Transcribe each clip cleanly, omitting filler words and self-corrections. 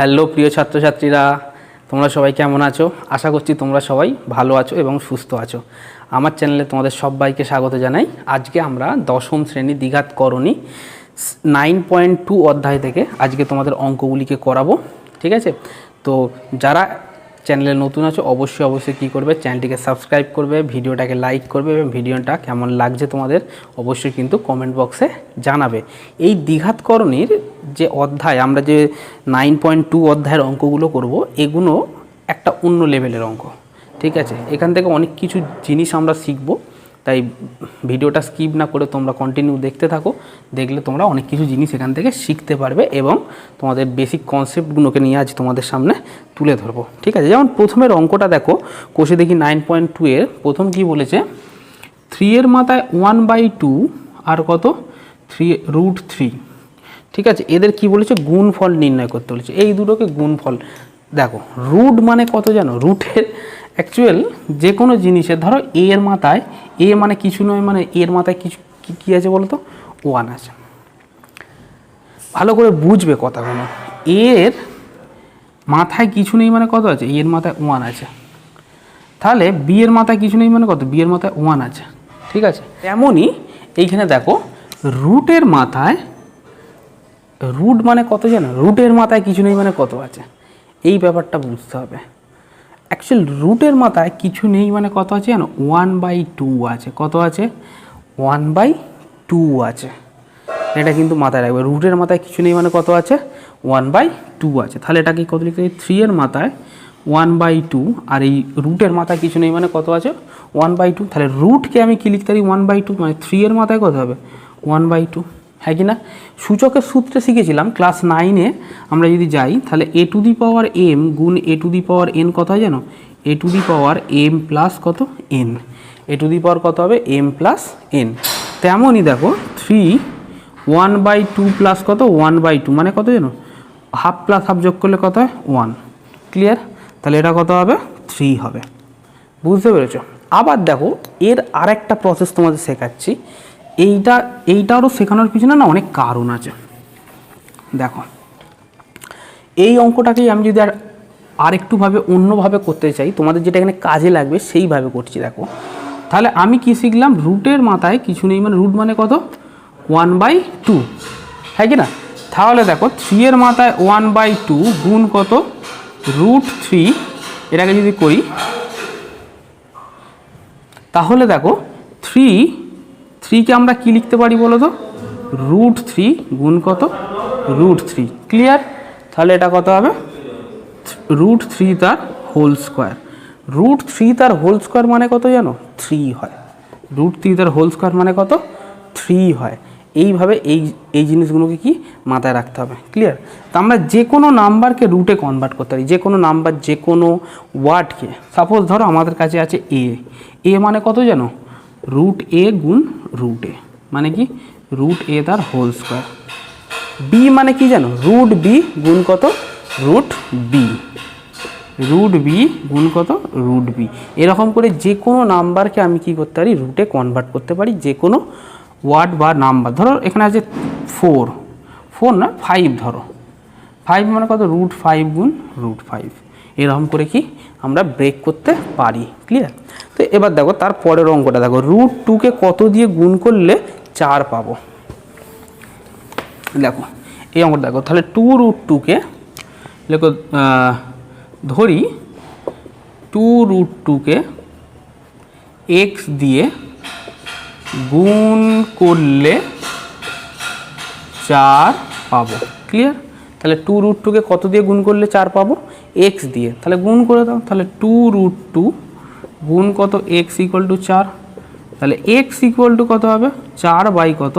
Hello প্রিয় ছাত্রছাত্রীরা, তোমরা সবাই কেমন আছো? আশা করছি তোমরা সবাই ভালো আছো এবং সুস্থ আছো। আমার চ্যানেলে তোমাদের সবাইকে স্বাগত জানাই। আজকে আমরা দশম শ্রেণী দ্বিঘাত করণী 9.2 অধ্যায় থেকে আজকে তোমাদের অঙ্কগুলিকে করাবো, ঠিক আছে? তো যারা চ্যানেলে নতুন আছো অবশ্যই কী করবে, চ্যানেলটিকে সাবস্ক্রাইব করবে, ভিডিওটাকে লাইক করবে এবং ভিডিওটা কেমন লাগছে তোমাদের অবশ্যই কিন্তু কমেন্ট বক্সে জানাবে। এই দ্বিঘাত করণীর যে অধ্যায়, আমরা যে 9.2 অধ্যায়ের অঙ্কগুলো করব, এগুলো একটা অন্য লেভেলের অঙ্ক, ঠিক আছে? এখান থেকে অনেক কিছু জিনিস আমরা শিখব, তাই ভিডিওটা স্কিপ না করে তোমরা কন্টিনিউ দেখতে থাকো। দেখলে তোমরা অনেক কিছু জিনিস এখান থেকে শিখতে পারবে এবং তোমাদের বেসিক কনসেপ্টগুলোকে নিয়ে আজ তোমাদের সামনে তুলে ধরবো, ঠিক আছে? যেমন প্রথমের অঙ্কটা দেখো, কোষে দেখি 9.2 এর প্রথম কি বলেছে, 3 এর মাথায় 1/2 আর কত 3√3, ঠিক আছে? এদের কি বলেছে, গুণফল নির্ণয় করতে বলেছে। এই দুটোকে গুণফল দেখো, রুট মানে কত জানো? রুটের অ্যাকচুয়াল যে কোনো জিনিসের ধরো এ এর মাথায়, এ মানে কিছু নয়, মানে এর মাথায় কিছু কী আছে বলো তো, 1 আছে। ভালো করে বুঝবে কথাগুলো। এর মাথায় কিছু নেই মানে কত আছে? এর মাথায় 1 আছে। তাহলে বি এর মাথায় কিছু নেই মানে কত? বি এর মাথায় 1 আছে, ঠিক আছে? এমনই এইখানে দেখো, রুটের মাথায়, রুট মানে কত জানো? রুটের মাথায় কিছু নেই মানে কত আছে, এই ব্যাপারটা বুঝতে হবে। অ্যাকচুয়াল রুটের মাথায় কিছু নেই মানে কত আছে জানো? 1/2 আছে। কত আছে? 1/2 আছে। এটা কিন্তু মাথায় রাখবে। রুটের মাথায় কিছু নেই মানে কত আছে? 1/2 আছে। তাহলে এটাকে কত লিখতে হবে? 3 এর মাথায় 1/2 আর এই রুটের মাথায় কিছু নেই মানে কত আছে? 1/2। তাহলে রুটকে আমি কি লিখতে পারি? 1/2, মানে 3 এর মাথায় কত হবে? 1/2, হ্যাঁ কি না? সূচকের সূত্রে শিখেছিলাম ক্লাস 9-এ। আমরা যদি যাই তাহলে a⁴m গুণ a⁴n কত হয় জানো? a⁴m প্লাস কত? n। a⁴ কত হবে? m plus n। তেমনই দেখো 3 1/2 প্লাস কত? 1/2 মানে কত জানো? হাফ প্লাস হাফ যোগ করলে কত হয়? 1। ক্লিয়ার? তাহলে এটা কত হবে? 3 হবে। বুঝতে পেরেছ? আবার দেখো, এর আরেকটা প্রসেস তোমাদের শেখাচ্ছি। এইটারও শেখানোর পিছনে না অনেক কারণ আছে। দেখো, এই অঙ্কটাকেই আমি যদি আরেকটুভাবে অন্যভাবে করতে চাই, তোমাদের যেটা এখানে কাজে লাগবে সেইভাবে করছি। দেখো, তাহলে আমি কি শিখলাম? রুটের মাথায় কিছু নেই মানে রুট মানে কত? 1/2, হ্যাঁ কি না? তাহলে দেখো 3 এর মাথায় 1/2 গুণ কত? √3। এটাকে যদি করি তাহলে দেখো 3কে আমরা কি লিখতে পারি বলো তো? √3 গুণ কত? √3। ক্লিয়ার? তাহলে এটা কত হবে? √3 তার হোল স্কোয়ার। √3 তার হোল স্কোয়ার মানে কত জানো? 3 হয়। √3 তার হোল স্কোয়ার মানে কত? 3 হয়। এইভাবে এই জিনিসগুলোকে কি মাথায় রাখতে হবে। ক্লিয়ার? তো আমরা যে কোনো নাম্বারকে রুটে কনভার্ট করতে পারি, যে কোনো নাম্বার, যে কোনো ওয়ার্ডকে। সাপোজ ধরো আমাদের কাছে আছে এ মানে কত জানো? √a গুণ √a মানে কি? √a তার হোল স্কোয়ার। বি মানে কি জানো? √b গুণ কত? √b। √b গুণ কত? √b। এরকম করে যে কোনো নাম্বারকে আমি কি করতে পারি? রুটে কনভার্ট করতে পারি, যে কোনো ওয়ার্ড বা নাম্বার। ধরো এখানে আছে 4 না 5, ধরো 5 মানে কত? √5 গুণ √5। এরকম করে কি আমরা ব্রেক করতে পারি। ক্লিয়ার? তো এবার দেখো তার পরের অঙ্কটা দেখো, √2কে কত দিয়ে গুণ করলে 4 পাবো? দেখো এই অঙ্কটা দেখো, তাহলে 2√2কে দেখো ধরি 2√2কে x দিয়ে গুণ করলে 4 পাবো। ক্লিয়ার? তাহলে 2√2কে কত দিয়ে গুণ করলে 4 পাবো? x দিয়ে। তাহলে গুণ করে দাও। তাহলে 2√2 গুণ কত? x = 4। তাহলে x = কত হবে? 4 কত?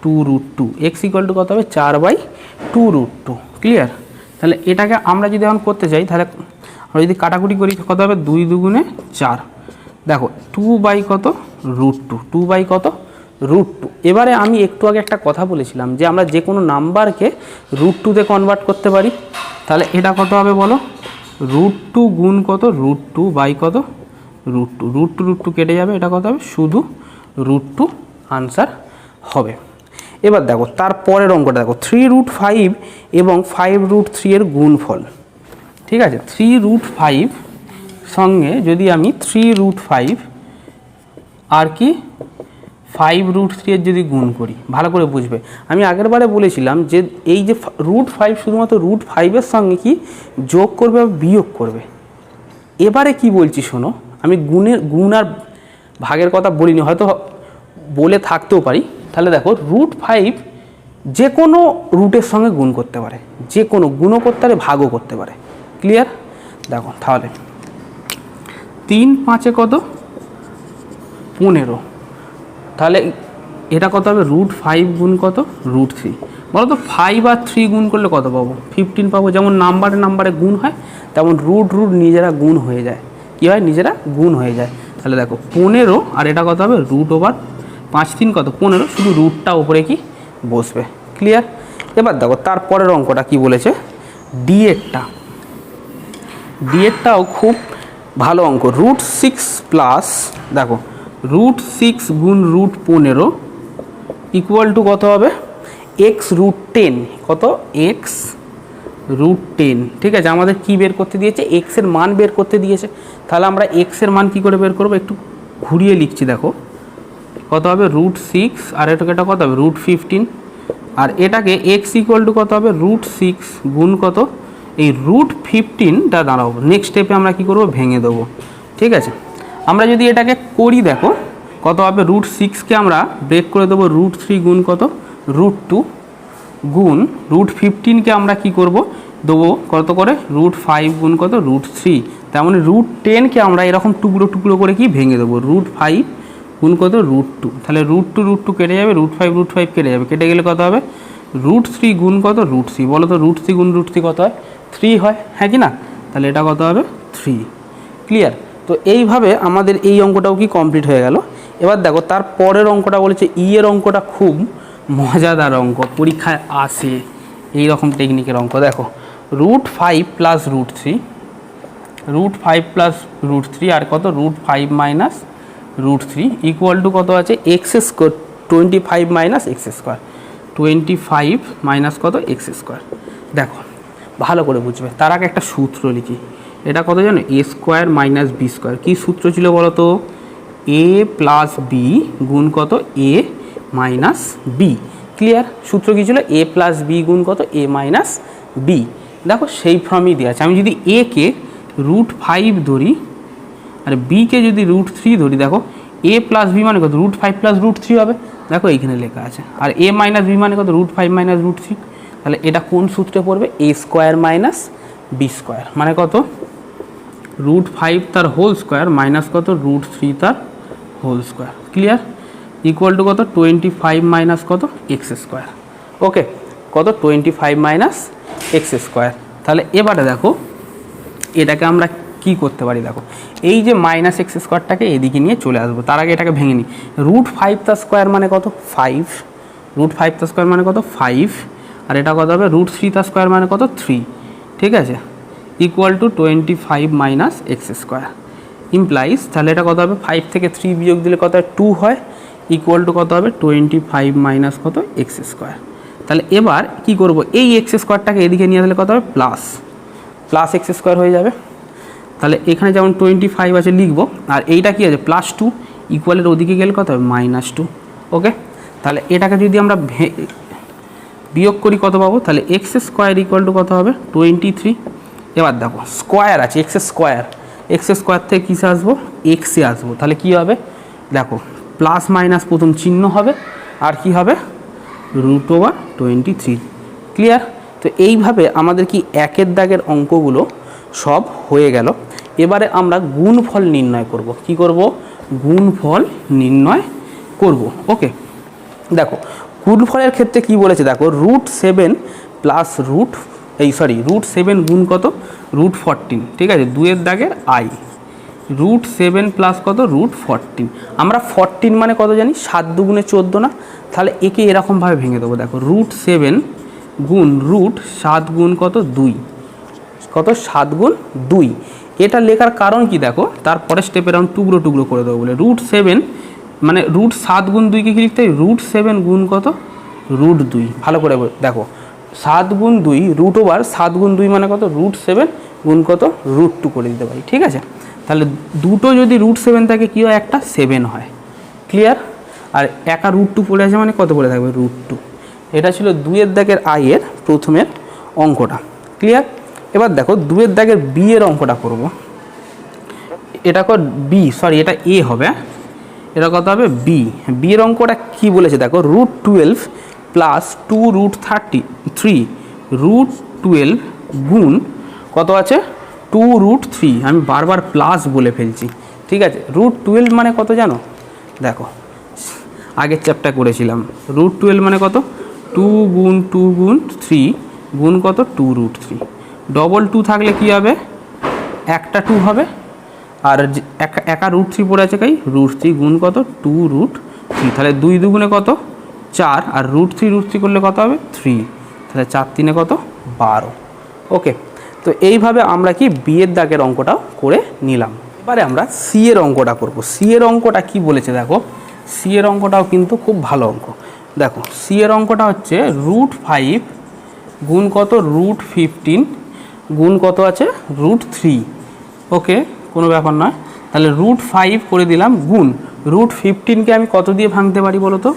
2√2। x = কত হবে? 4/2√2। ক্লিয়ার? তাহলে এটাকে আমরা যদি এখন করতে চাই, তাহলে আমরা যদি কাটাকুটি করি কত হবে? 2 2 4। দেখো 2 কত? √2। 2 কত? √2। এবারে আমি একটু আগে একটা কথা বলেছিলাম যে আমরা যে কোনো নাম্বারকে √2-তে কনভার্ট করতে পারি। তাহলে এটা কত হবে বলো? √2 গুণ কত? √2 কত? √2। √2 কেটে যাবে, এটা কত হবে? শুধু √2 আনসার হবে। এবার দেখো তারপরের অঙ্কটা দেখো 3√5 এবং 5√3 এর গুণফল। ঠিক আছে, 3√5 সঙ্গে যদি আমি 3√5 আর কি 5√3 এর যদি গুণ করি, ভালো করে বুঝবে। আমি আগের বারে বলেছিলাম যে এই যে √5 শুধুমাত্র √5 সঙ্গে কি যোগ করবে বা বিয়োগ করবে। এবারে কি বলছি শোনো, আমি গুণ আর ভাগের কথা বলিনি, হয়তো বলে থাকতেও পারি। তাহলে দেখো √5 যে কোনো রুটের সঙ্গে গুণ করতে পারে, যে কোনো গুণও করতে পারে, ভাগও করতে পারে। ক্লিয়ার? দেখো তাহলে 3 5 কত 15, তাহলে এটা কত হবে √5 গুণ কত √3। বলো তো 5 আর 3 গুণ করলে কত পাবো? 15 পাবো। যেমন নাম্বারে গুণ হয় তেমন রুট নিজেরা গুণ হয়ে যায়। কী হয়? নিজেরা গুণ হয়ে যায়। তাহলে দেখো 15 আর এটা কত হবে √5 3 কত 15, শুধু রুটটা ওপরে কি বসবে। ক্লিয়ার? এবার দেখো তারপরের অঙ্কটা কি বলেছে, ডিএরটাও খুব ভালো অঙ্ক। √6 প্লাস দেখো √6 গুণ √15 ইকুয়াল টু কত হবে x√10। কত? x√10। ঠিক আছে, আমাদের কি বের করতে দিয়েছে? x এর মান বের করতে দিয়েছে। তাহলে আমরা x এর মান কি করে বের করবো? একটু ঘুরিয়ে লিখছি। দেখো কত হবে √6 আর এটা কত হবে √15, আর এটাকে x ইকুয়াল টু কত হবে √6 গুণ কত এই √15টা দাঁড়াবো। নেক্সট স্টেপে আমরা কি করব? ভেঙে দেবো। ঠিক আছে, আমরা যদি এটাকে করি দেখো কত হবে √6কে আমরা ব্রেক করে দেবো √3 গুণ কত √2 গুণ √15কে আমরা কি করব? দেবো কত করে √5 গুণ কত √3। তেমন √10কে আমরা এরকম টুকরো টুকরো করে কি ভেঙে দেবো √5 গুণ কত √2। তাহলে √2 কেটে যাবে, √5 কেটে যাবে, কেটে গেলে কত হবে √3 গুণ কত √3। বলো তো √3 গুণ √3 কত হয়? 3 হয়, হ্যাঁ কি না? তাহলে এটা কত হবে 3। ক্লিয়ার? তো এইভাবে আমাদের এই অঙ্কটাও কি কমপ্লিট হয়ে গেল। এবার দেখো তার পরের অঙ্কটা বলেছে এর অঙ্কটা খুব মজাদার অঙ্ক, পরীক্ষায় আসে এই রকম টেকনিকের অঙ্ক। দেখো √5 প্লাস √3, √5 প্লাস √3 আর কত √5 মাইনাস √3 ইকুয়াল টু কত আছে x², 25 মাইনাস x², 25 মাইনাস কত x²। দেখো ভালো করে বুঝবে, তার আগে একটা সূত্র লিখি। এটা কত জানো? a² minus b²। কী সূত্র ছিল বলো তো? a প্লাস বি গুণ কত a মাইনাস বি। ক্লিয়ার? সূত্র কী ছিল? a প্লাস বি গুণ কত a মাইনাস বি। দেখো সেই ফর্মই দেওয়া আছে। আমি যদি a কে √5 ধরি আর b কে যদি √3 ধরি, দেখো a প্লাস বি মানে কত √5 প্লাস √3 হবে। দেখো এইখানে লেখা আছে। আর a মাইনাস বি মানে কত √5 মাইনাস √3। তাহলে এটা কোন সূত্রে পড়বে? a² মাইনাস b², মানে কত √5 তার হোল স্কোয়ার মাইনাস কত √3 তার whole square. Clear? Equal to কত 25 মাইনাস কত x²। ওকে, কত 25 মাইনাস x²। তাহলে এবারে দেখো এটাকে আমরা কি করতে পারি? দেখো এই যে মাইনাস x²টাকে এদিকে নিয়ে চলে আসবো। তার আগে এটাকে ভেঙে নিই। √5 তার স্কোয়ার মানে কত 5, √5 তার স্কোয়ার মানে কত 5, আর এটা কত হবে √3 তার স্কোয়ার মানে কত 3। ঠিক আছে, equal to 25 minus x² implies, তাহলে এটা কত হবে 5 থেকে 3 বিয়োগ দিলে কত হয় 2 হয়, ইকুয়াল টু কত হবে 25 মাইনাস কত x²। তাহলে এবার কি করব? এই x²টাকে এদিকে নিয়ে আসলে কত হবে প্লাস x² হয়ে যাবে। তাহলে এখানে যেমন 25 আছে লিখবো, আর এইটা কি আছে +2, ইকুয়ালের ওদিকে গেলে কত হবে -2। ওকে, তাহলে এটাকে যদি আমরা বিয়োগ করি কত পাবো? তাহলে x² ইকুয়াল টু কত হবে 23। এবার দেখো স্কোয়ার আছে x² থেকে কিসে আসবো? এক্সে আসবো। তাহলে কি হবে? দেখো প্লাস মাইনাস প্রথম চিহ্ন হবে, আর কি হবে √23। ক্লিয়ার? তো এইভাবে আমাদের কি একের দাগের অঙ্কগুলো সব হয়ে গেল। এবারে আমরা গুণফল নির্ণয় করব। কি করব? গুণফল নির্ণয় করব। ওকে, দেখো গুণফলের ক্ষেত্রে কি বলেছে? দেখো √7 প্লাস √7 গুণ কত √14। ঠিক আছে, 2 দাগের i √7 প্লাস কত √14। আমরা 14 মানে কত জানি? 7 দুগুণে 14 না? তাহলে একে এরকমভাবে ভেঙে দেবো। দেখো √7 গুণ √7 গুণ কত 2, কত 7 গুণ 2। এটা লেখার কারণ কি? দেখো তারপরে স্টেপের আমি টুকরো টুকরো করে দেবো বলে √7 মানে √7 গুণ 2কে কি লিখতে হয়? √7 গুণ কত √2। ভালো করে দেখো, 7 গুণ 2 √ 7 গুণ 2 মানে কত, √7 গুণ কত, √2 করে দিতে পারি। ঠিক আছে, তাহলে দুটো যদি √7 থাকে কী হয়, একটা 7 হয়। ক্লিয়ার? আর একা √2 পড়ে আছে মানে কত পড়ে থাকবে, √2। এটা ছিল 2-এর দাগের আই এর প্রথমের অঙ্কটা। ক্লিয়ার? এবার দেখো 2-এর দাগের বি এর অঙ্কটা করব। এটা বি, সরি এটা এ হবে, এটা কত হবে, বি। বি এর অঙ্কটা কী বলেছে দেখো, √12 প্লাস 2√33 √12 গুণ কত আছে, 2√3। আমি বারবার প্লাস বলে ফেলছি। ঠিক আছে, √12 মানে কত জানো, দেখো আগের চ্যাপ্টার করেছিলাম, √12 মানে কত, 2 গুণ 2 গুণ 3 গুণ কত, 2√3। ডবল 2 থাকলে কী হবে, একটা 2 হবে, আর একা √3 পড়ে আছে কাই, √3 গুণ কত, 2√3। তাহলে 2 দুগুণে কত, 4, আর √3 করলে কত হবে, 3। তাহলে 4 3 কত, 12। ওকে, তো এইভাবে আমরা কি বি এর দাগের অঙ্কটাও করে নিলাম। এবারে আমরা সি এর অঙ্কটা করব। সি এর অঙ্কটা কি বলেছে দেখো, সি এর অঙ্কটাও কিন্তু খুব ভালো অঙ্ক। দেখো সি এর অঙ্কটা হচ্ছে √5 গুণ কত, √15 গুণ কত আছে, √3। ওকে, কোনো ব্যাপার নয়। তাহলে √5 করে দিলাম গুণ √15কে আমি কত দিয়ে ভাঙতে পারি বলো তো,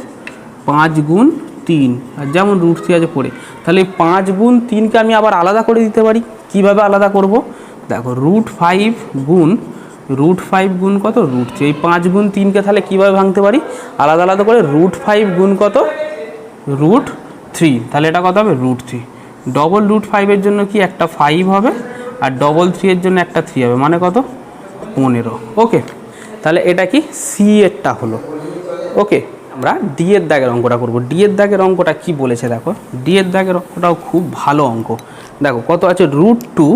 5 গুণ 3, আর যেমন √3 আছে পড়ে। তাহলে 5 গুণ 3কে আমি আবার আলাদা করে দিতে পারি। কিভাবে আলাদা করব, দেখো √5 গুণ কত, √3। এই 5 গুণ 3কে তাহলে কীভাবে ভাঙতে পারি, আলাদা আলাদা করে, √5 গুণ কত, √3। তাহলে এটা কত হবে, √3। ডবল √5 জন্য কি একটা 5 হবে, আর ডবল 3 জন্য একটা 3 হবে, মানে কত, 15। ওকে, তাহলে এটা কি সি এরটা হলো। ওকে, আমরা ডি এর দাগের অঙ্কটা করব। ডি এর দাগের অঙ্কটা কি বলেছে দেখো, ডি এর দাগের অঙ্কটাও খুব ভালো অঙ্ক। দেখো কত আছে, √2,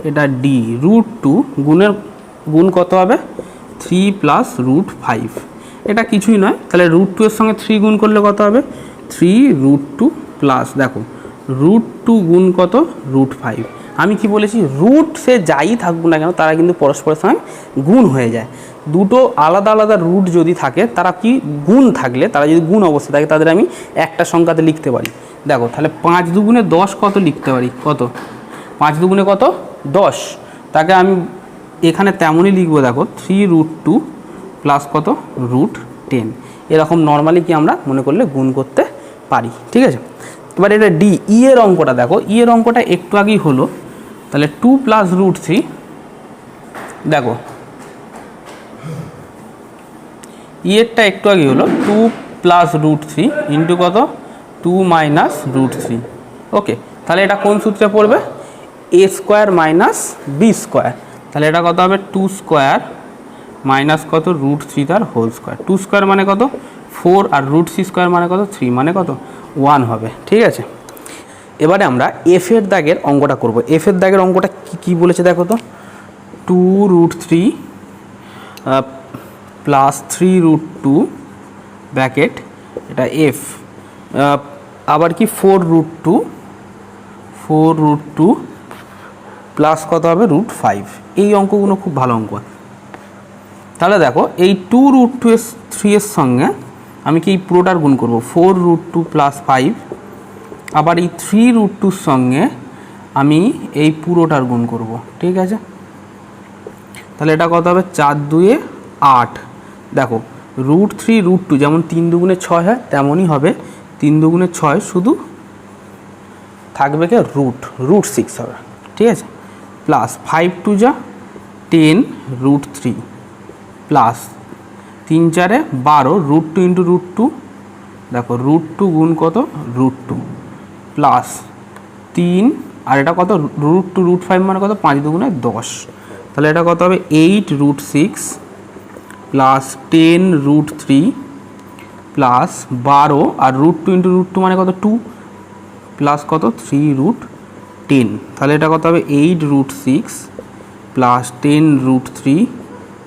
এটা ডি, √2 গুণ কত হবে, 3 প্লাস √5। এটা কিছুই নয়, তাহলে √2 এর সঙ্গে 3 গুণ করলে কত হবে, 3√2 প্লাস দেখো √2 গুণ কত, √5। আমি কি বলেছি, রুট সে যাই থাকবো না কেন তারা কিন্তু পরস্পরের সঙ্গে গুণ হয়ে যায়। দুটো আলাদা আলাদা রুট যদি থাকে, তারা কি গুণ থাকলে, তারা যদি গুণ অবস্থা থাকে, তাদের আমি একটা সংখ্যাতে লিখতে পারি। দেখো তাহলে 5 দুগুণে 10 কত লিখতে পারি, কত, 5 দুগুণে কত, 10। তাকে আমি এখানে তেমনই লিখবো, দেখো 3√2 প্লাস কত, √10। এরকম নর্মালি কি আমরা মনে করলে গুণ করতে পারি। ঠিক আছে, এবার এটা ডি। ই এর অঙ্কটা দেখো, ই এর অঙ্কটা একটু আগেই হলো। তাহলে 2 প্লাস √3, দেখো ই এরটা একটু আগেই হলো, 2 প্লাস √3 ইন্টু কত, 2 মাইনাস √3। ওকে, তাহলে এটা কোন সূত্রে পড়বে, এ স্কোয়ার মাইনাস বি স্কোয়ার। তাহলে এটা কত হবে, 2 স্কোয়ার মাইনাস কত, √3 তার হোল স্কোয়ার। 2 স্কোয়ার মানে কত, 4, আর √3 স্কোয়ার মানে কত, 3, মানে কত, 1 হবে। ঠিক আছে, এবারে আমরা এফ এর দাগের অঙ্কটা করব। এফ এর দাগের অঙ্কটা কী বলেছে দেখো তো, 2√3 প্লাস 3√2 ব্র্যাকেট, এটা এফ, আবার কি 4√2 প্লাস কত হবে, √5। এই অঙ্কগুলো খুব ভালো অঙ্ক। তাহলে দেখো এই 2√3 এর সঙ্গে আমি কি এই পুরোটার গুণ করব, 4√2 প্লাস 5, আবার এই 3√2 সঙ্গে আমি এই পুরোটার গুণ করব। ঠিক আছে, তাহলে এটা কত হবে, 4 2 8। দেখো √3 √2 যেমন 3 দুগুণে 6 হয়, তেমনই হবে 3 দুগুণে 6, শুধু থাকবে কি √6 হবে। ঠিক আছে, প্লাস 5 2 যা 10 √3 প্লাস 3 4 12 √2 ইন্টু √2, দেখো √2 গুণ কত, √2 প্লাস 3, আর এটা কত, √2 √5 মানে কত, 5 দুগুণে 10। তাহলে এটা কত হবে, 8√6 প্লাস 10 √3 প্লাস 12, আর √2 ইন্টু √2 মানে কত, 2 প্লাস কত, 3√10। তাহলে এটা কত হবে, 8√6 প্লাস 10√3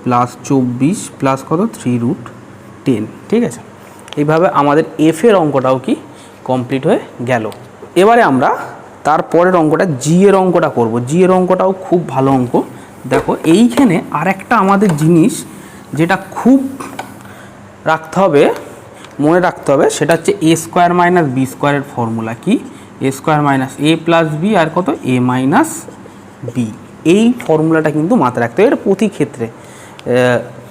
প্লাস 24 প্লাস কত, 3√10। ঠিক আছে, এইভাবে আমাদের এফ এর অঙ্কটাও কি কমপ্লিট হয়ে গেল। এবারে আমরা তারপরের অঙ্কটা জি এর অঙ্কটা করব। জি এর অঙ্কটাও খুব ভালো অঙ্ক। দেখো এইখানে আর একটা আমাদের জিনিস যেটা খুব রাখতে হবে, মনে রাখতে হবে সেটা হচ্ছে এ স্কোয়ার মাইনাস বি স্কোয়ারের ফর্মুলা কি, এ স্কোয়ার মাইনাস এ প্লাস বি আর কত এ মাইনাস বি। এই ফর্মুলাটা কিন্তু মাথায় রাখতে হবে, এটা প্রতি ক্ষেত্রে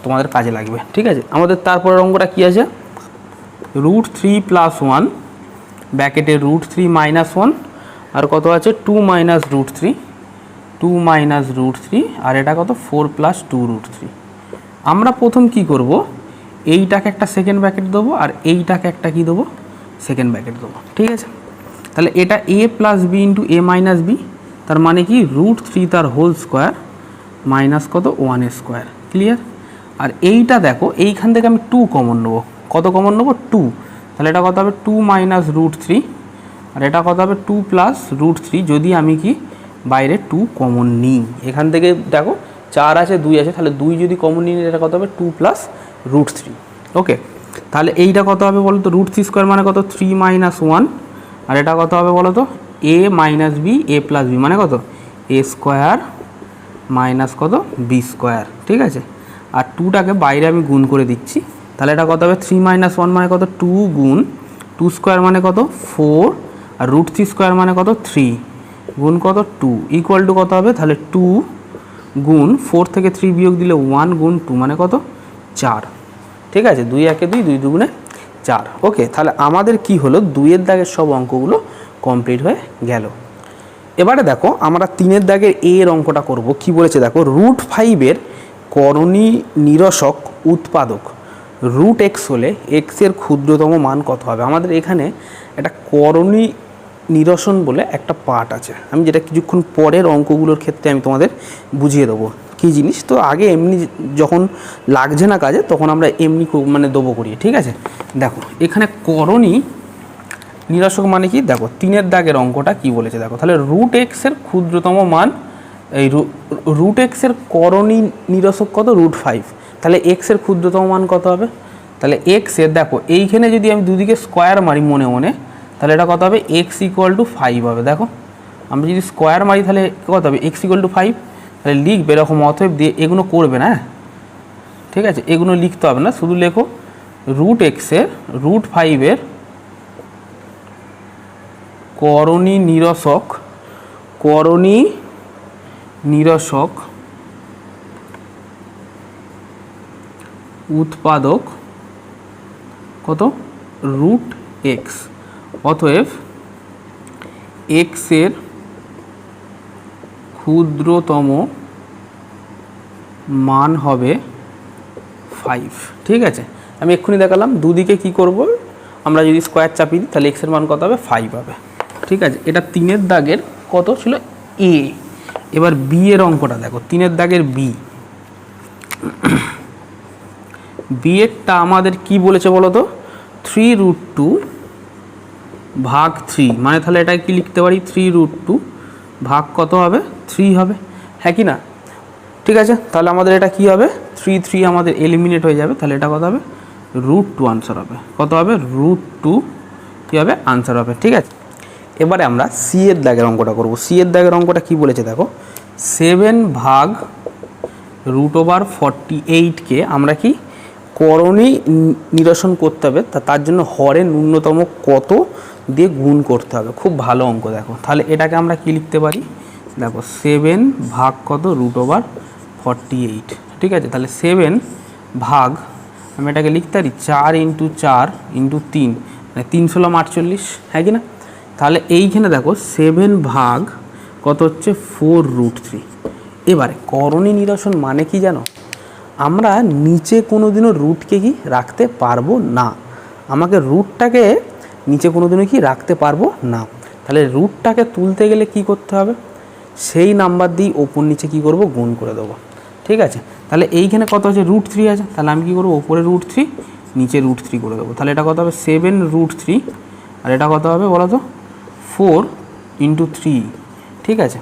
তোমাদের কাজে লাগবে। ঠিক আছে, আমাদের তারপরের অঙ্কটা কী আছে, √3 + 1 ব্র্যাকেটে √3 - 1 আর কত আছে 2 - √3, 2 - √3 আর এটা কত 4 + 2√3। আমরা প্রথম কি করব, এইটাকে একটা সেকেন্ড ব্র্যাকেট দেবো আর এইটাকে একটা কি দেবো, সেকেন্ড ব্র্যাকেট দেবো। ঠিক আছে, তাহলে এটা a + b × a - b, তার মানে কি √3 তার হোল স্কোয়ার মাইনাস কত 1² ক্লিয়ার। আর এইটা দেখো এইখান থেকে আমি 2 কমন নেবো, কত কমন নেবো 2, তাহলে এটা কত হবে 2 - √3 আর এটা কত হবে 2 + √3 যদি আমি কি বাইরে 2 কমন নিই। এখান থেকে দেখো 4 আছে 2 আছে, তাহলে 2 যদি কমন নিই এটা কত হবে 2 + √3। ওকে, তাহলে এইটা কত হবে বলো তো, √3² মানে কত 3 - 1 আর এটা কত হবে বলো তো a - b a + b মানে কত a² মাইনাস কত b²। ঠিক আছে, আর 2টাকে বাইরে আমি গুণ করে দিচ্ছি, তাহলে এটা কত হবে 3 - 1 মানে কত 2 গুণ 2² মানে কত 4 আর √3² মানে কত 3 গুণ কত 2 ইকুয়াল টু কত হবে, তাহলে 2 গুণ 4 থেকে 3 বিয়োগ দিলে 1 গুণ 2 মানে কত 4। ঠিক আছে, 2 × 1 = 2, 2 × 2 = 4। ওকে, তাহলে আমাদের কি হলো 2-এর দাগের সব অঙ্কগুলো কমপ্লিট হয়ে গেল। এবারে দেখো আমরা 3-এর দাগের এর অঙ্কটা করব। কি বলেছে দেখো, √5 করণী নিরসক উৎপাদক √x হলে x এর ক্ষুদ্রতম মান কত হবে। আমাদের এখানে একটা করণী নিরসন বলে একটা পার্ট আছে, আমি যেটা কিছুক্ষণ পরের অঙ্কগুলোর ক্ষেত্রে আমি তোমাদের বুঝিয়ে দেবো কী জিনিস। তো আগে এমনি যখন লাগছে না কাজে তখন আমরা এমনি মানে দেবো করিয়ে। ঠিক আছে, দেখো এখানে করণী নিরসক মানে কি, দেখো 3-এর দাগের অঙ্কটা কি বলেছে দেখো, তাহলে √x এর ক্ষুদ্রতম মান, এই √x এর করণী নিরসক কত √5, তাহলে x এর ক্ষুদ্রতম মান কত হবে, তাহলে x এর দেখো এইখানে যদি আমি দুদিকে স্কোয়ার মারি মনে মনে, তাহলে এটা কত হবে x = 5 হবে। দেখো আমরা যদি স্কোয়ার মারি তাহলে কত হবে x = 5, তাহলে লিখবে এরকম অতএব দিয়ে, এগুলো করবে না। ঠিক আছে, এগুলো লিখতে হবে না, শুধু লেখো √x এর √5 এর করণী নিরসক উৎপাদক কত √x, অতএব x এর ক্ষুদ্রতম মান হবে 5। ঠিক আছে, আমি এক্ষুনি দেখালাম দুদিকে কি করব, আমরা যদি স্কোয়ার চাপিয়ে দিই তাহলে x এর মান কত হবে 5 হবে। ঠিক আছে, এটা 3-এর দাগের কত ছিল a। এবার b এর অঙ্কটা দেখো, 3-এর দাগের b এরটা আমাদের কি বলেছে বলো তো, 3√2 ভাগ 3 মানে তাহলে এটা কি লিখতে পারি 3√2 ভাগ কত হবে 3 হবে, হ্যাঁ কি না। ঠিক আছে, তাহলে আমাদের এটা কি হবে 3 আমাদের এলিমিনেট হয়ে যাবে, তাহলে এটা কত হবে √2 আনসার হবে, কত হবে √2 কী হবে আনসার হবে। ঠিক আছে, এবারে আমরা সি এর দাগের অঙ্কটা করব। সি এর দাগের অঙ্কটা কি বলেছে দেখো, 7 ভাগ √48কে আমরা কি করণী নিরসন করতে হবে, তার জন্য হরে ন্যূনতম কত দিয়ে গুণ করতে হবে। খুব ভালো অঙ্ক দেখো, তাহলে এটাকে আমরা কি লিখতে পারি দেখো 7 ভাগ কত √48। ঠিক আছে, তাহলে 7 ভাগ আমি এটাকে লিখতে পারি 4 × 4 × 3 মানে 3 × 16 = 48, হ্যাঁ কি না। তাহলে এইখানে দেখো 7 ভাগ কত হচ্ছে 4√3। এবারে করণী নিরসন মানে কি জানো, আমরা নিচে কোনো দিনও রুটকে কি রাখতে পারবো না, আমাকে রুটটাকে নিচে কোনো দিনও কি রাখতে পারবো না। তাহলে রুটটাকে তুলতে গেলে কি করতে হবে, সেই নাম্বার দিয়ে ওপর নিচে কি করব গুণ করে দেবো। ঠিক আছে, তাহলে এইখানে কত আছে √3 আছে, তাহলে আমি কি করব ওপরে √3 নিচে √3 করে দেবো। তাহলে এটা কত হবে 7√3 আর এটা কত হবে বলো তো 4 × 3। ঠিক আছে,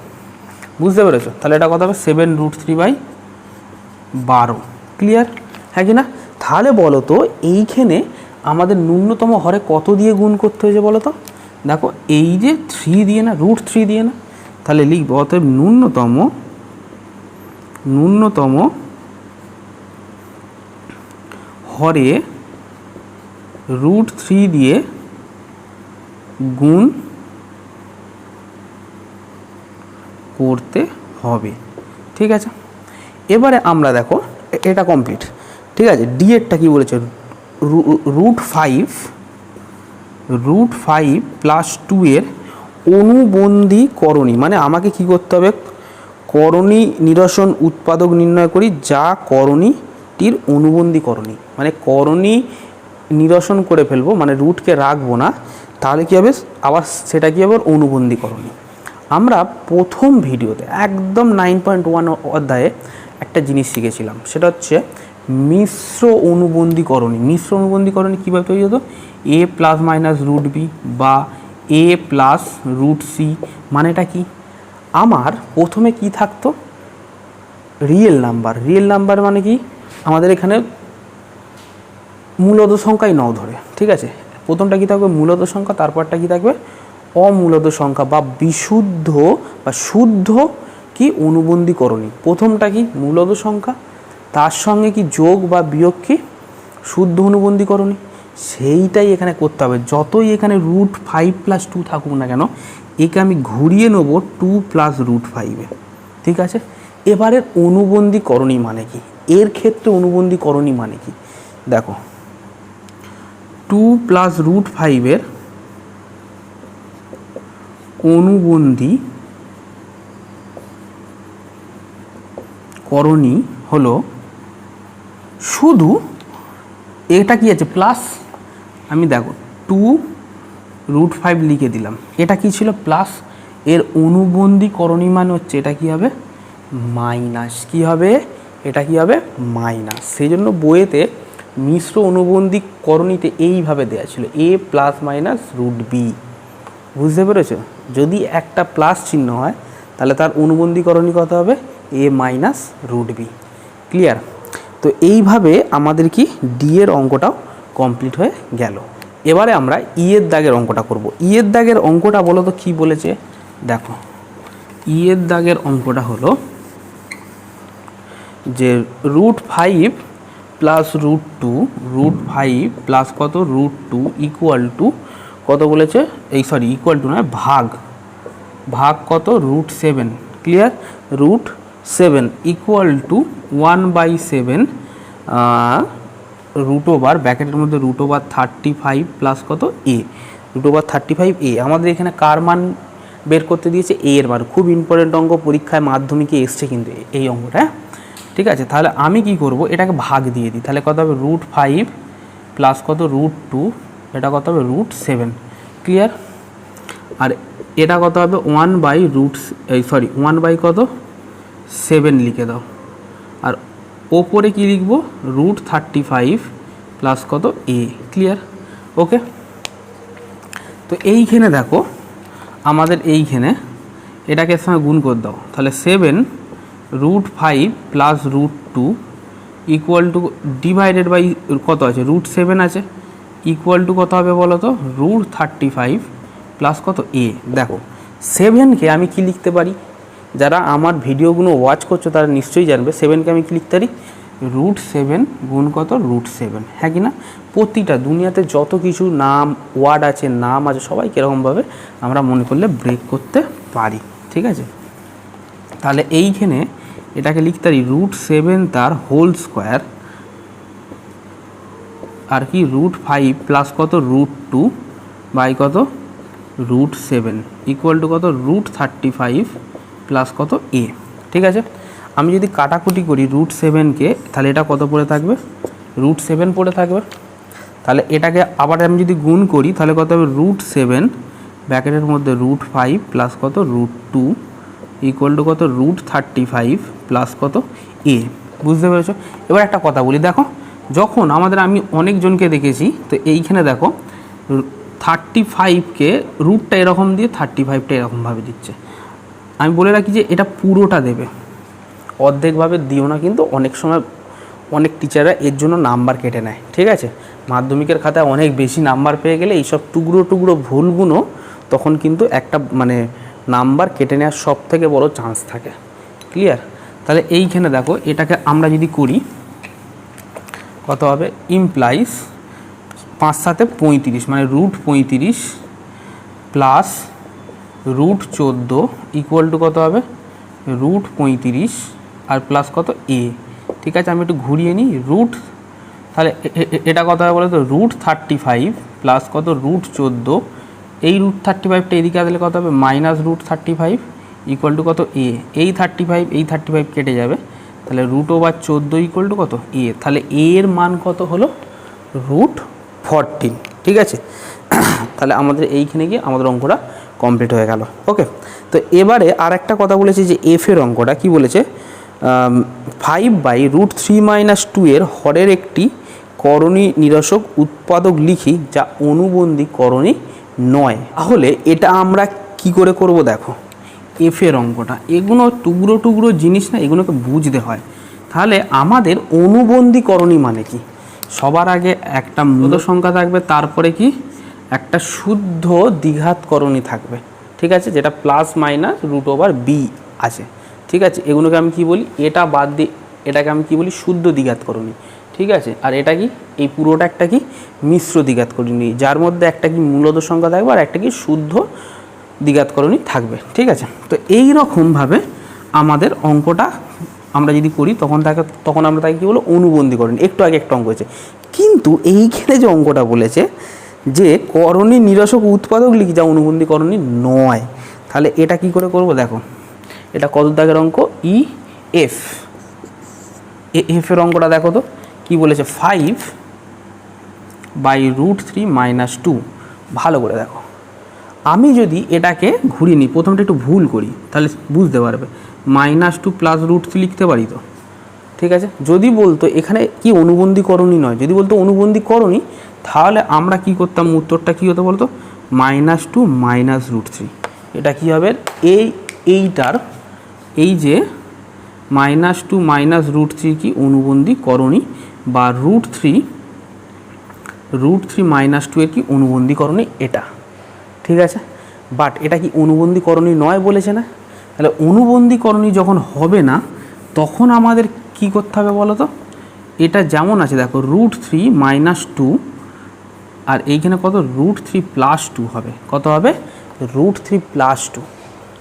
বুঝতে পেরেছো, তাহলে এটা কত হবে 7√3/12 ক্লিয়ার, হ্যাঁ কি না। তাহলে বলো তো এইখানে আমাদের ন্যূনতম হরে কত দিয়ে গুণ করতে হয়েছে বলো তো, দেখো এই যে 3 দিয়ে না √3 দিয়ে না, তাহলে লিখবো অতএব ন্যূনতম হরে √3 দিয়ে গুণ করতে হবে, ঠিক আছে। এবারে আমরা দেখো এটা কমপ্লিট, ঠিক আছে। ডি এরটা কী বলেছে, √5 প্লাস 2 এর অনুবন্ধী করণী, মানে আমাকে কি করতে হবে, করণী নিরসন উৎপাদক নির্ণয় করি যা করণীটির অনুবন্ধী করণী, মানে করণী নিরসন করে ফেলবো, মানে রুটকে রাখবো না, তাহলে কী হবে, আবার সেটা কী হবে, অনুবন্ধী করণী। আমরা প্রথম ভিডিওতে একদম 9.1 অধ্যায়ে একটা জিনিস শিখেছিলাম, সেটা হচ্ছে মিশ্র অনুবন্ধীকরণী। মিশ্র অনুবন্ধীকরণী কীভাবে তৈরি হতো, a প্লাস মাইনাস √b বা a প্লাস √c, মানেটা কি, আমার প্রথমে কি থাকতো, রিয়েল নাম্বার। রিয়েল নাম্বার মানে কি, আমাদের এখানে মূলদ সংখ্যাই নাও ধরে, ঠিক আছে। প্রথমটা কি থাকবে, মূলদ সংখ্যা, তারপরটা কি থাকবে, অমূলদ সংখ্যা বা বিশুদ্ধ বা শুদ্ধ কি অনুবন্ধীকরণী। প্রথমটা কি মূলদ সংখ্যা, তার সঙ্গে কি যোগ বা বিয়োগ কি শুদ্ধ অনুবন্ধীকরণী, সেইটাই এখানে করতে হবে। যতই এখানে √5 প্লাস 2 থাকুক না কেন, একে আমি ঘুরিয়ে নেব 2 প্লাস √5-এ, ঠিক আছে। এবারের অনুবন্ধীকরণী মানে কি, এর ক্ষেত্রে অনুবন্ধীকরণী মানে কি, দেখো 2 প্লাস √5-এর অনুবন্ধী করণী হলো শুধু এটা কি আছে প্লাস, আমি দেখো 2 √5 লিখে দিলাম, এটা কি ছিল প্লাস, এর অনুবন্ধী করণী মানে হচ্ছে এটা কি হবে মাইনাস, কি হবে, এটা কি হবে মাইনাস। সেই জন্য বইয়েতে মিশ্র অনুবন্ধী করণীতে এইভাবে দেওয়া ছিল a প্লাস মাইনাস √b, বুঝতে পেরেছো। যদি একটা প্লাস চিহ্ন হয় তাহলে তার অনুবন্ধীকরণী কত হবে, a মাইনাস √b, ক্লিয়ার। তো এইভাবে আমাদের কি ডি এর অঙ্কটাও কমপ্লিট হয়ে গেল। এবারে আমরা ই এর দাগের অঙ্কটা করব। ই এর দাগের অঙ্কটা বলো তো কী বলেছে, দেখো ই এর দাগের অঙ্কটা হলো যে √5 প্লাস √2, √5 প্লাস কত √2 ইকুয়াল টু কত বলেছে, এই সরি ইকুয়াল টু নয়, ভাগ কত √7, ক্লিয়ার। √7 ইকুয়াল টু 1/7 √, ব্র্যাকেটের মধ্যে √35 প্লাস কত a, √35a। আমাদের এখানে কার মান বের করতে দিয়েছে, a এর মান। খুব ইম্পর্টেন্ট অঙ্ক, পরীক্ষায় মাধ্যমিকে এসছে কিন্তু এই অঙ্কটা, ঠিক আছে। তাহলে আমি কি করব, এটাকে ভাগ দিয়ে দিই, তাহলে কত হবে √5 প্লাস কত √2, এটা কত হবে √7, ক্লিয়ার। আর এটা কত হবে 1/7 লিখে দাও, আর ওপরে কি লিখব √35 প্লাস কত a, ক্লিয়ার, ওকে। তো এইখানে দেখো আমাদের এইখানে এটাকে সঙ্গে গুণ করে দাও, তাহলে 7 √5 plus √2 equal to divided by কত আছে √7 আছে, ইকুয়াল টু কত হবে বলো তো √35 প্লাস কত a। দেখো 7কে আমি কি লিখতে পারি, যারা আমার ভিডিওগুলো ওয়াচ করছো তারা নিশ্চয়ই জানবে 7কে আমি কি লিখতে পারি, √7 গুণ কত √7, হ্যাঁ কি না। প্রতিটা দুনিয়াতে যত কিছু নাম ওয়ার্ড আছে, নাম আছে, সবাই কীরকমভাবে আমরা মনে করলে ব্রেক করতে পারি, ঠিক আছে। তাহলে এইখানে এটাকে লিখতে পারি √7 তার হোল স্কোয়ার আর কি √5 প্লাস কত √2 বাই কত √7 ইকুয়াল টু কত √35 প্লাস কত a, ঠিক আছে। আমি যদি কাটাকুটি করি √7কে, তাহলে এটা কত পড়ে থাকবে, √7 পড়ে থাকবে। তাহলে এটাকে আবার আমি যদি গুণ করি তাহলে কত হবে √7 ব্র্যাকেটের মধ্যে √5 প্লাস কত √2 ইকুয়াল টু কত √35 প্লাস কত a, বুঝতে পেরেছো। এবার একটা কথা বলি, দেখো যখন আমি অনেকজনকে দেখেছি, তো এইখানে দেখো 35কে রুটটা এরকম দিয়ে 35টা এরকমভাবে দিচ্ছে। আমি বলে রাখি যে এটা পুরোটা দেবে, অর্ধেকভাবে দিও না, কিন্তু অনেক সময় অনেক টিচাররা এর জন্য নাম্বার কেটে নেয়, ঠিক আছে। মাধ্যমিকের খাতায় অনেক বেশি নাম্বার পেয়ে গেলে এইসব টুকরো টুকরো ভুলগুলো তখন কিন্তু একটা নাম্বার কেটে নেওয়ার সব থেকে বড় চান্স থাকে, ক্লিয়ার। তাহলে এইখানে দেখো এটাকে আমরা যদি করি কত হবে, ইমপ্লাইজ 5 7 35 মানে √35 প্লাস √14 ইকুয়াল টু কত হবে √35 আর প্লাস কত a। ঠিক আছে, আমি একটু ঘুরিয়ে নিই তাহলে এটা কত হবে বলো তো √35 প্লাস কত √14, এই √35টা এদিকে আসলে কত হবে -√35 ইকুয়াল টু কত a। এই 35 কেটে যাবে, তাহলে √14 ইকুয়াল টু কত a। তাহলে a এর মান কত হলো √14। ঠিক আছে, তাহলে আমাদের এইখানে গিয়ে আমাদের অঙ্কটা কমপ্লিট হয়ে গেল। ওকে, তো এবারে আর একটা কথা বলেছে যে এফ এর অঙ্কটা কি বলেছে, 5/√3 - 2 এর হরের একটি করণী নিরসক উৎপাদক লিখি যা অনুবন্ধী করণী নয়। তাহলে এটা আমরা কি করে করব দেখো, এফ এর অঙ্কটা এগুলো টুকরো টুকরো জিনিস না, এগুলোকে বুঝতে হয়। তাহলে আমাদের অনুবন্ধী করণী মানে কি, সবার আগে একটা মূল সংখ্যা থাকবে, তারপরে কি একটা শুদ্ধ দ্বিঘাত করণী থাকবে। ঠিক আছে, যেটা +- √b আছে। ঠিক আছে, এগুলোকে আমি কি বলি, এটা বাদ দিয়ে এটাকে আমি কি বলি শুদ্ধ দ্বিঘাত করণী। ঠিক আছে, আর এটা কি এই পুরোটা একটা কি মিশ্র দ্বিঘাত করণী, যার মধ্যে একটা কি মূলত সংখ্যা থাকবে আর একটা কি শুদ্ধ দ্বিঘাত করণী থাকবে। ঠিক আছে, তো এই রকমভাবে আমাদের অঙ্কটা আমরা যদি করি তখন আমরা তাকে কী বলো অনুবন্ধী করণী। একটু আগে একটা অঙ্ক হয়েছে, কিন্তু এইখানে যে অঙ্কটা বলেছে যে করণী নিরসক উৎপাদক লিখি যা অনুবন্ধী করণী নয়, তাহলে এটা কি করে করব দেখো, এটা কত দাগের অঙ্ক এফ এর অঙ্কটা দেখো তো কি বলেছে 5/√3 - 2। ভালো করে দেখো, আমি যদি এটাকে ঘুরিয়ে নিই, প্রথমটা একটু ভুল করি তাহলে বুঝতে পারবে, -2 + √3 লিখতে পারি তো। ঠিক আছে, যদি বলতো এখানে কি অনুবন্ধী করণী নয়, যদি বলতো অনুবন্ধী করণী, তাহলে আমরা কি করতাম, উত্তরটা কি হতো বলতো -2 - √3। এটা কি হবে এইটার এই যে -2 - √3 কি অনুবন্ধী করণী, বা √3 - 2 এর কি অনুবন্ধী করণী এটা। ঠিক আছে, বাট এটা কি অনুবন্ধী করণী নয় বলেছে না, তাহলে অনুবন্ধী করণী যখন হবে না তখন আমাদের কি করতে হবে বলো তো, এটা যেমন আছে দেখো √3 - 2 আর এইখানে কত √3 + 2 হবে, কত হবে √3 + 2।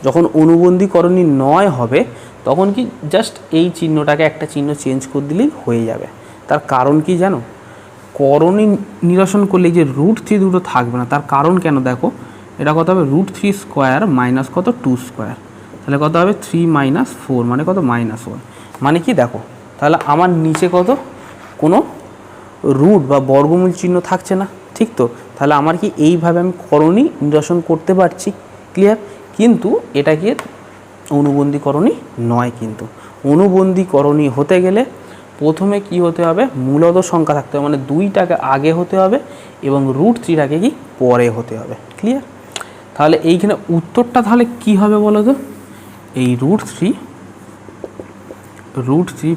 যখন অনুবন্ধী করণী নয় হবে তখন কি জাস্ট এই চিহ্নটাকে একটা চিহ্ন চেঞ্জ করে দিলেই হয়ে যাবে। তার কারণ কি জানো, করণী নিরসন করলে যে √3 দুটো থাকবে না, তার কারণ কেন দেখো, এটা কত হবে √3² মাইনাস কত 2², তাহলে কত হবে 3 - 4 মানে কত -1, মানে কি দেখো, তাহলে আমার নিচে কত কোনো রুট বা বর্গমূল চিহ্ন থাকছে না। ঠিক তো, তাহলে আমার কি এইভাবে আমি করণী নিরসন করতে পারছি, ক্লিয়ার। কিন্তু এটা কি অনুবন্ধী করণী নয়, কিন্তু অনুবন্ধী করণী হতে গেলে প্রথমে কি হতে হবে, মূলত সংখ্যা থাকতে হবে, মানে 2টাকে আগে হতে হবে এবং √3টাকে কি পরে হতে হবে, ক্লিয়ার। তাহলে এইখানে উত্তরটা তাহলে কি হবে বলো তো, এই √3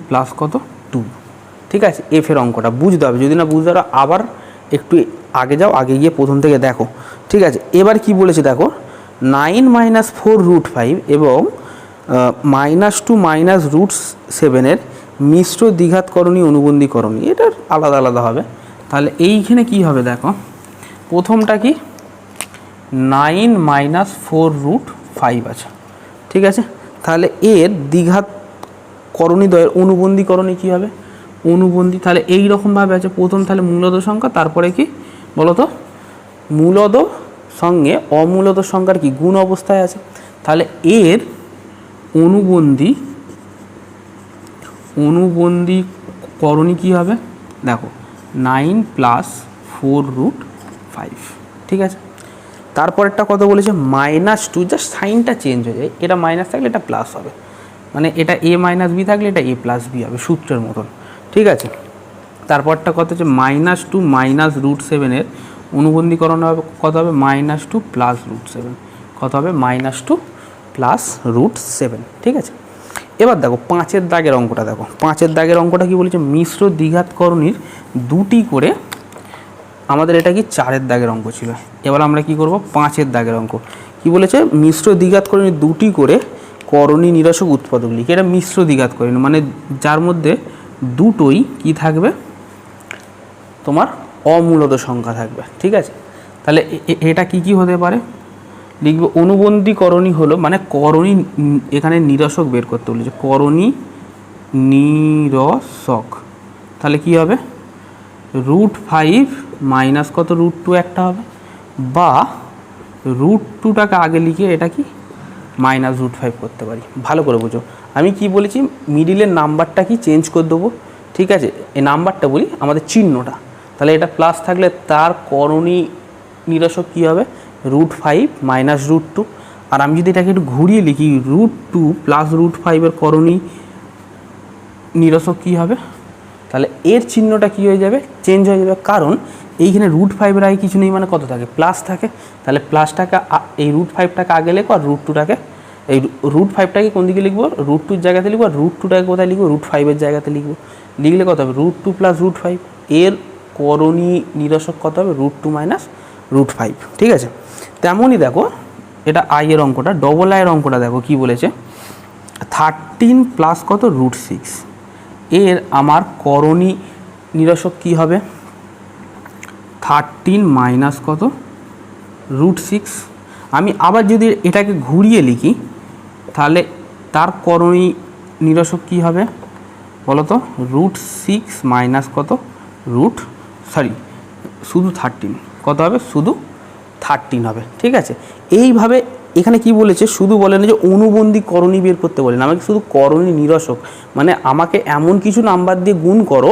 প্লাস কত 2। ঠিক আছে, এফ এর অঙ্কটা বুঝতে হবে, যদি না বুঝতে পারো আবার একটু আগে যাও, আগে গিয়ে প্রথম থেকে দেখো। ঠিক আছে, এবার কি বলেছে দেখো, 9 - 4√5 এবং -2 - √7 এর মিশ্র দ্বিঘাত করণী অনুবন্ধী করণী, এটার আলাদা আলাদা হবে। তাহলে এইখানে কি হবে দেখো, প্রথমটা কি 9 - 4√5 আছে। ঠিক আছে, তাহলে এর দ্বিঘাত করণী দ্বয়ের অনুবন্ধী করণী কী হবে, অনুবন্ধী, তাহলে এই রকমভাবে আছে। প্রথম তাহলে মূলত সংখ্যা, তারপরে কি বলো তো মূলত সঙ্গে অমূলত সংখ্যার কি গুণ অবস্থায় আছে, তাহলে এর অনুবন্ধী করণী কী হবে দেখো 9 + 4√5। ঠিক আছে, তারপরেরটা কত বলেছে -2, জাস্ট সাইনটা চেঞ্জ হয়ে যায়, এটা মাইনাস থাকলে এটা প্লাস হবে, মানে এটা a - b থাকলে এটা a + b হবে সূত্রের মতন। ঠিক আছে, তারপরটা কত হচ্ছে -2 - √7 এর অনুবন্ধীকরণ হবে কত হবে -2 + √7, কত হবে -2 + √7। ঠিক আছে, এবার দেখো 5 দাগের অঙ্কটা দেখো, 5 দাগের অঙ্কটা কি বলেছে, মিশ্র দ্বিঘাত করণীর 2টি করে, আমাদের এটা কি 4 দাগের অঙ্ক ছিল, এবার আমরা কি করব 5 দাগের অঙ্ক। কি বলেছে, মিশ্র দ্বিঘাত করণীর 2টি করে করণী নিরসক উৎপাদক লিখি, এটা মিশ্র দ্বিঘাত করণী মানে যার মধ্যে দুটোই কি থাকবে তোমার অমূলত সংখ্যা থাকবে। ঠিক আছে, তাহলে এটা কি হতে পারে লিখব, অনুবন্ধীকরণী হলো মানে করণী, এখানে নিরসক বের করতে বলেছে, করণী নিরসক, তাহলে কি হবে √5 মাইনাস কত √2 একটা হবে, বা √2টাকে আগে লিখে এটা কি -√5 করতে পারি। ভালো করে বুঝো, আমি কি বলেছি, মিডিলের নাম্বারটা কি চেঞ্জ করে দেবো। ঠিক আছে, এই নাম্বারটা বলি আমাদের চিহ্নটা, তাহলে এটা প্লাস থাকলে তার করণী নিরসক কী হবে √5 মাইনাস √2, আর আমি যদি এটাকে একটু ঘুরিয়ে লিখি √2 প্লাস √5 করণী নিরসক কী হবে, তাহলে এর চিহ্নটা কী হয়ে যাবে, চেঞ্জ হয়ে যাবে, কারণ এইখানে √5 আগে কিছু নেই মানে কত থাকে, প্লাস থাকে, তাহলে প্লাসটাকে এই √5টাকে আগে লিখবো, আর √2টাকে এই √5টাকে কোন দিকে লিখবো, √2-র জায়গাতে লিখবো, আর √2টাকে কোথায় লিখবো, √5-এর জায়গাতে লিখবো, লিখলে কত হবে √2 প্লাস √5, এর করণী নিরসক কত হবে √2 মাইনাস √5। ঠিক আছে, তেমনই দেখো এটা আই এর অঙ্কটা, ডবল আই এর অঙ্কটা দেখো কি বলেছে, 13 প্লাস কত √6, এর আমার করণী নিরসক কি হবে 13 মাইনাস কত √6। আমি আবার যদি এটাকে ঘুরিয়ে লিখি তাহলে তার করণী নিরসক কি হবে বলো তো, √6 মাইনাস কত শুধু 13 কত হবে, শুধু 13 হবে। ঠিক আছে, এইভাবে এখানে কি বলেছে, শুধু বলে না যে অনুবন্ধী করণী বের করতে বলেন, আমাকে শুধু করণী নিরসক মানে আমাকে এমন কিছু নাম্বার দিয়ে গুণ করো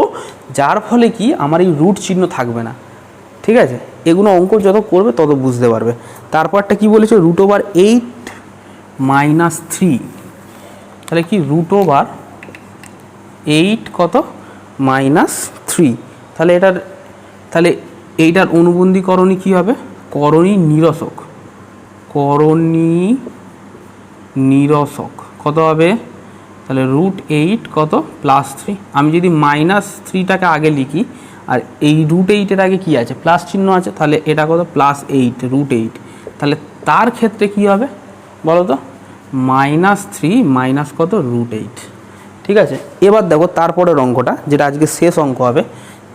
যার ফলে কি আমার এই রুট চিহ্ন থাকবে না। ঠিক আছে, এগুলো অঙ্ক যত করবে তত বুঝতে পারবে। তারপরটা কি বলেছে, √8 মাইনাস 3, তাহলে কি √8 কত -3, তাহলে এইটার অনুবন্ধীকরণী কী হবে, করণী নিরসক কত হবে, তাহলে √8 কত +3, আমি যদি -3টাকে আগে লিখি আর এই √8-এর আগে কি আছে প্লাস চিহ্ন আছে, তাহলে এটা কত +8 √8, তাহলে তার ক্ষেত্রে কি হবে বলো তো, -3 মাইনাস কত √8। ঠিক আছে, এবার দেখো তারপরের অঙ্কটা যেটা আজকে শেষ অঙ্ক হবে,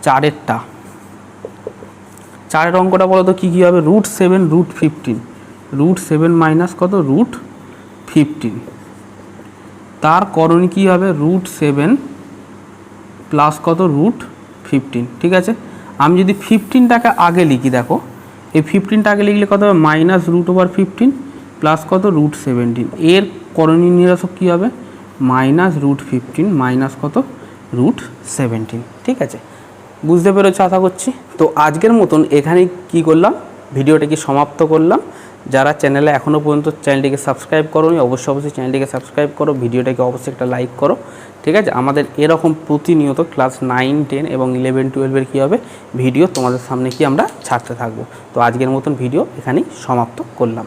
4এর অঙ্কটা বলো তো কী হবে, √7 √7 মাইনাস কত √15, তার করণী কী হবে √7 প্লাস কত √15। ঠিক আছে, আমি যদি 15টাকে আগে লিখি, দেখো এই 15টা আগে লিখলে কত হবে -√15 প্লাস কত √17, এর করণী নিরসক কী হবে -√15 মাইনাস কত √17। ঠিক আছে, বুঝতে পেরেছো আশা করছি। তো আজকের মতন এখানেই কি করলাম, ভিডিওটাকে সমাপ্ত করলাম। যারা চ্যানেলে এখনও পর্যন্ত চ্যানেলটিকে সাবস্ক্রাইব করোনি অবশ্যই চ্যানেলটিকে সাবস্ক্রাইব করো, ভিডিওটাকে অবশ্যই একটা লাইক করো। ঠিক আছে, আমাদের এরকম প্রতিনিয়ত ক্লাস 9, 10 এবং 11, 12-এর কী হবে ভিডিও তোমাদের সামনে কি আমরা ছাড়তে থাকবো। তো আজকের মতন ভিডিও এখানেই সমাপ্ত করলাম।